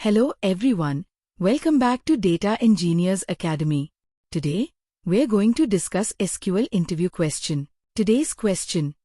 Hello everyone, welcome back to Data Engineers Academy. Today, we're going to discuss SQL interview question. Today's question.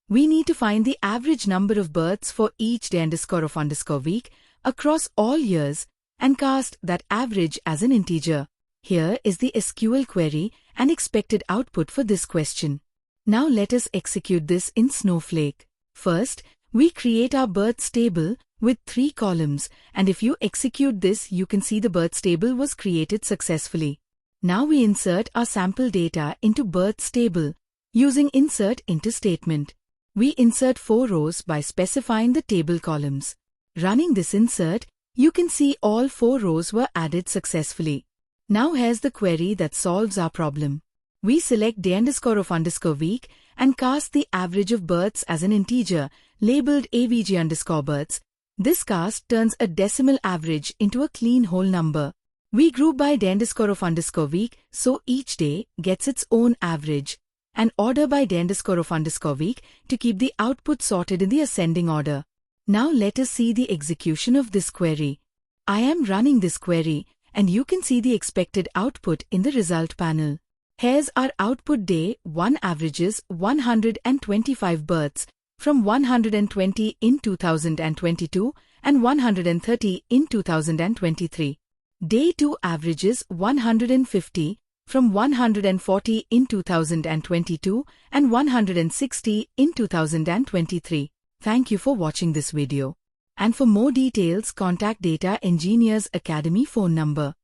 We need to find the average number of births for each day_of_week across all years and cast that average as an integer. Here is the SQL query and expected output for this question. Now let us execute this in Snowflake. First, we create our births table with 3 columns, and if you execute this, you can see the births table was created successfully. Now we insert our sample data into births table using insert into statement. We insert 4 rows by specifying the table columns. Running this insert, you can see all 4 rows were added successfully. Now here's the query that solves our problem. We select day_of_week and cast the average of births as an integer labeled AVG_births. This cast turns a decimal average into a clean whole number. We group by day_of_week so each day gets its own average, and order by day_of_week to keep the output sorted in the ascending order. Now let us see the execution of this query. I am running this query and you can see the expected output in the result panel. Here's our output. Day 1 averages 125 births from 120 in 2022 and 130 in 2023. Day 2 averages 150 from 140 in 2022 and 160 in 2023. Thank you for watching this video. And for more details, contact Data Engineers Academy phone number